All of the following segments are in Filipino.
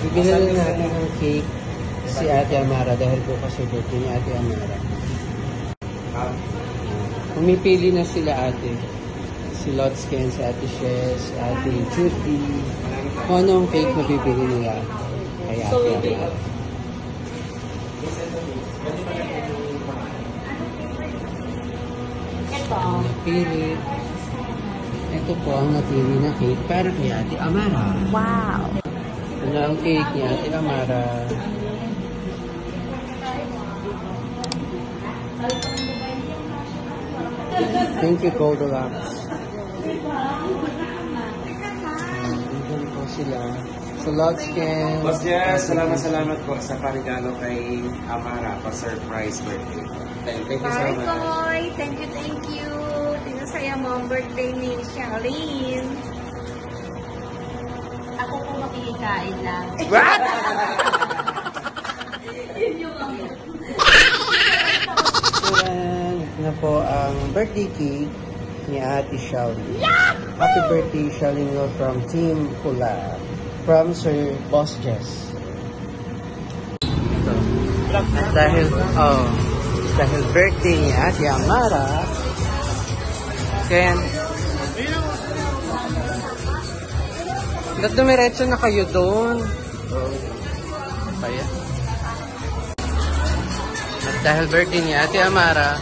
Bibili natin ng cake si Ate Amara dahil bukas yung birthday ni Ate Amara. Pumipili na sila ate. Si Lodsken, si Ate Shes, Ate Judy. Kung anong cake na bibili nila kay Ate Amara. Napili. Ito po ang napili na cake para kay Ate Amara. Wow! Ito na ang cake ni Ate Amara. Thank you, Goldilocks. Andun po sila. So, Lodsken. Boss Jess, salamat po sa parigalo kay Amara pa-surprise birthday. Thank you so much. Koy! Thank you. Tinasaya mo ang birthday ni Charlene. Ako po makikikain lang. What? Na po ang birthday cake ni Ate Shaolin. Happy birthday, Shaolin from Team Pula. From Sir Boss Jess. Ito. At dahil birthday ni Ate Amara, kaya dumiretso na kayo doon. Kaya. At dahil birthday ni Ate Amara,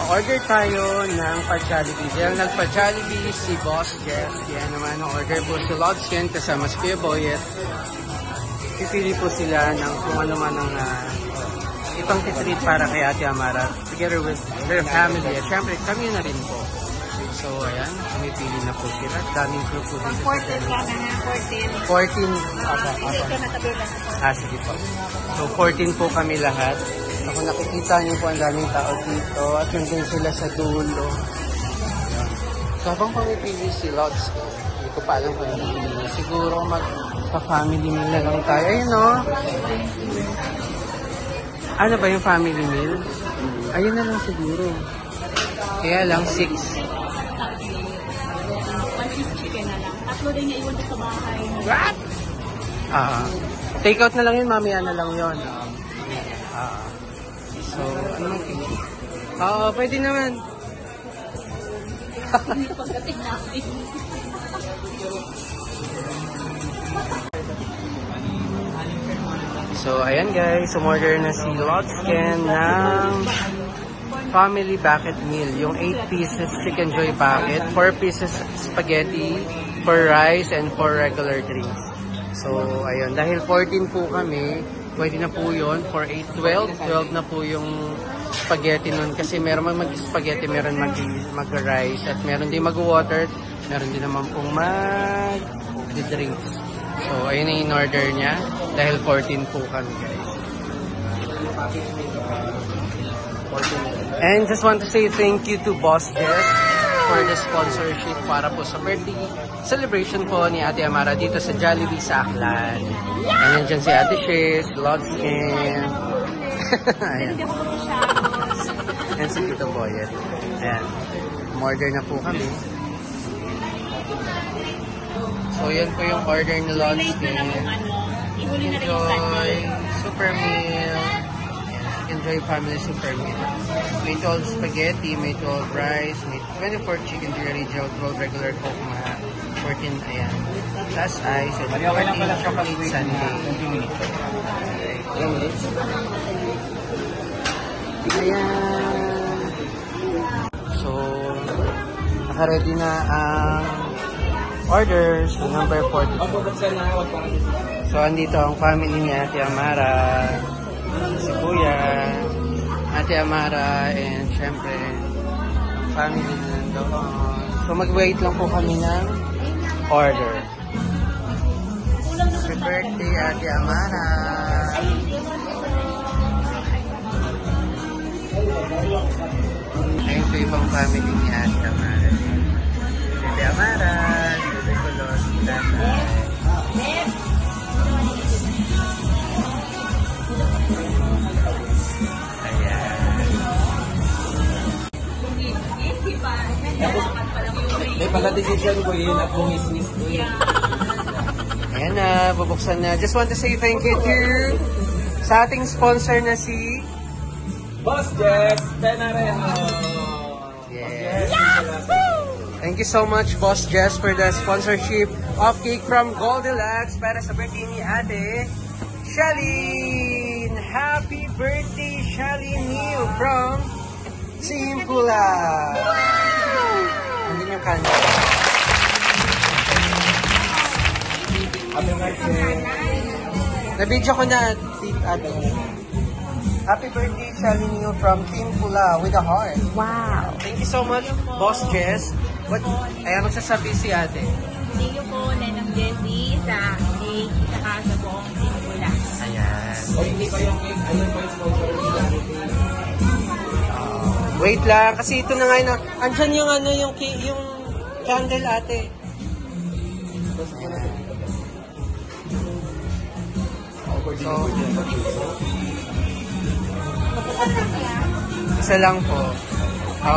order tayo ng pa-Jollibee. Dahil nagpa-Jollibee si Boss Jeff. Yan naman ang order po si Lodsken kasama si Kuya Boyet. Pipili po sila ng kung ano man ang itong titreat para kay Ate Amara together with their family. At syempre kami na rin po. So ayan, pumipili na po sila. Daming crew po dito. 14 ka na nga, 14. Sige po. So 14 po kami lahat. Ako nakikita niyo po ang daming tao dito at nandun sila sa dulo. So habang pumipili si Lods, hindi ko pa alam kung ano pili. Siguro magpa-family meal na lang tayo. Ayun o. Ano ba yung family meal? Ayun na lang siguro. Kaya lang 6. 1 piece chicken na lang. Tatlo din niya iwan sa bahay. What? Take out na lang yun, mamaya na lang yun. So, ano? Pwede naman. Pagdating natin. So, ayan guys, umorder na si Lodsken ng family bucket meal. Yung 8 pieces chicken joy bucket, 4 pieces spaghetti, 4 rice, and 4 regular drinks. So, ayun. Dahil 14 po kami, pwede na po yun. For 8, 12 na po yung spaghetti nun. Kasi meron mag-spaghetti, meron mag-rice, at meron din mag-water, meron din naman pong mag-drinks. So, ayun na yung order niya. Dahil 14 po kami, guys. And just want to say thank you to Boss Jess for the sponsorship para po sa birthday celebration po ni Ate Amara dito sa Jollibee sa Aklan. And nandiyan si Ate Shes, Lodsken. Ayan. And si Tito Boyet. Ayan. Umorder na po kami. So, yan po yung order ni Lodsken. Enjoy super meal. Enjoy family super meal. May 12 spaghetti, may 12 rice, may 24 chicken teriyaki, 12 regular coke, 14, ayan. Plus ice, and 14 chocolate sundae. Ayan. So, naka-ready na ang orders, so number 42. So, andito ang family ni Ate Amara, si Kuya, Ate Amara, and syempre, family na nandoon. So, mag-wait lang po kami ng order. Happy birthday, Ate Amara! Ayun po ibang family ni Ate Amara. Ate Amara, Ate Kulos, Tatay. May pala decision ko yun at bumisnis ko yun. Ayan na, bubuksan na. Just want to say thank you to sa ating sponsor na si Boss Jess Penarejo. Yes. Thank you so much, Boss Jess, for the sponsorship of cake from Goldilocks para sa birthday ni Ate Shalyn. Happy birthday, Shalyn Neil from Team Pula. Andun yung kanya. Happy birthday. Na-video ko na, Ate. Happy birthday, Shalyn Neil from Team Pula with a heart. Wow. Thank you so much, Boss Jess. Ayan, magsasabi si Ate. Thank you po, Nenang Jessie, sa cake, saka sa buong Timpula. Ayan. O hindi pa yung cake, ayun pa yung sponsor nila. Wait lang, kasi ito na nga yun. Andyan yung ano, yung candle, Ate. So, isa lang po.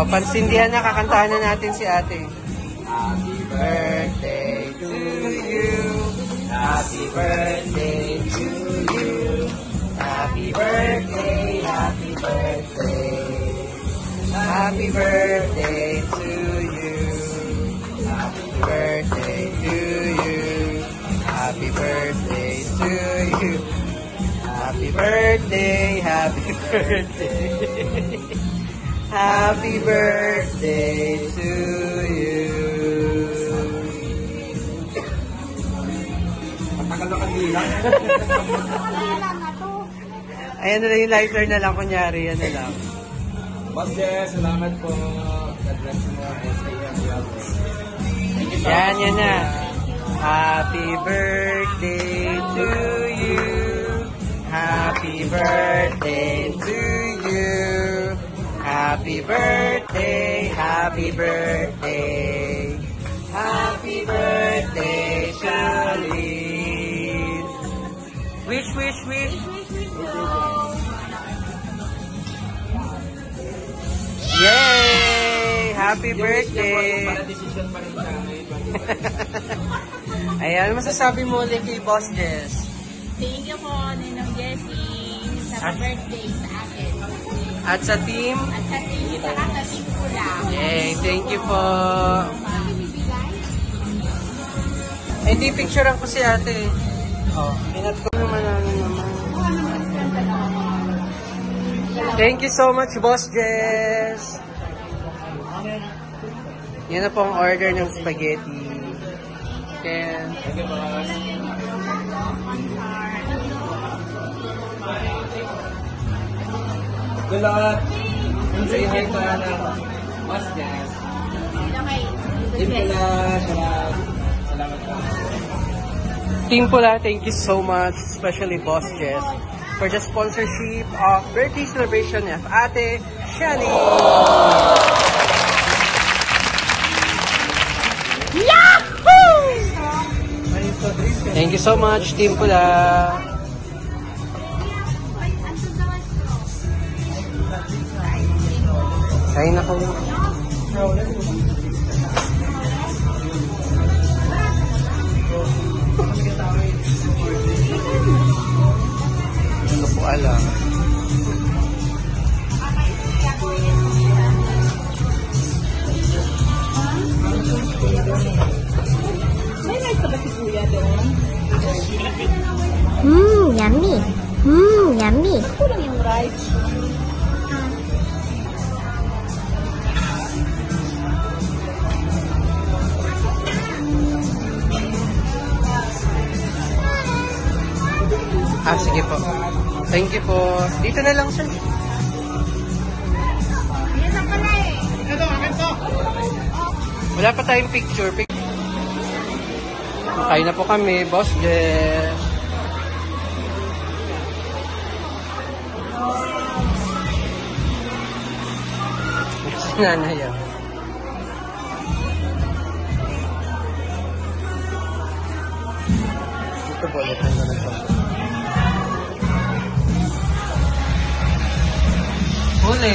Pansindihan na, kakantahan na natin si Ate. Happy birthday to you. Happy birthday to you. Happy birthday, happy birthday. Happy birthday to you. Happy birthday to you. Happy birthday to you. Happy birthday, happy birthday. Happy birthday to you. Matagal na kanila. Ayan na lang yung lighter na lang, kunyari, yan na lang. Boss Jess, salamat po. God bless mo. Yan na. Happy birthday to you. Happy birthday to you. Happy birthday, happy birthday. Happy birthday, Shalyn. Wish, wish, wish. Yay! Happy birthday! Decision pa rin sa amin. Ayan, masasabi mo ulit kay Boss Jess. Thank you po, Nenang Jessie, sa birthday sa akin. At sa team, At sa team, saka sa Timpula. yay, thank you po. Eh, di picturean ko si ate. Oh, pinat ko naman naman. Thank you so much, Boss Jess. Yan na po ang order ng spaghetti. And, Thank you, boss. Good luck. Say hi to Boss Jess. Okay. Timpula, salamat po. Team Pula, thank you so much, especially Boss Jess, for the sponsorship of birthday celebration of Ate Shalyn. Yahoo! Thank you so much, Team Pula. Kain ako. Ano po alam? Yummy. Yummy. Kulang yung rice. Sige po. Thank you po. Dito na lang siya. Yan na pala eh. Wala pa tayong picture. Kain na po kami, Boss Jess. Si nanay yan. Ito po, ulit na naman siya. Huli!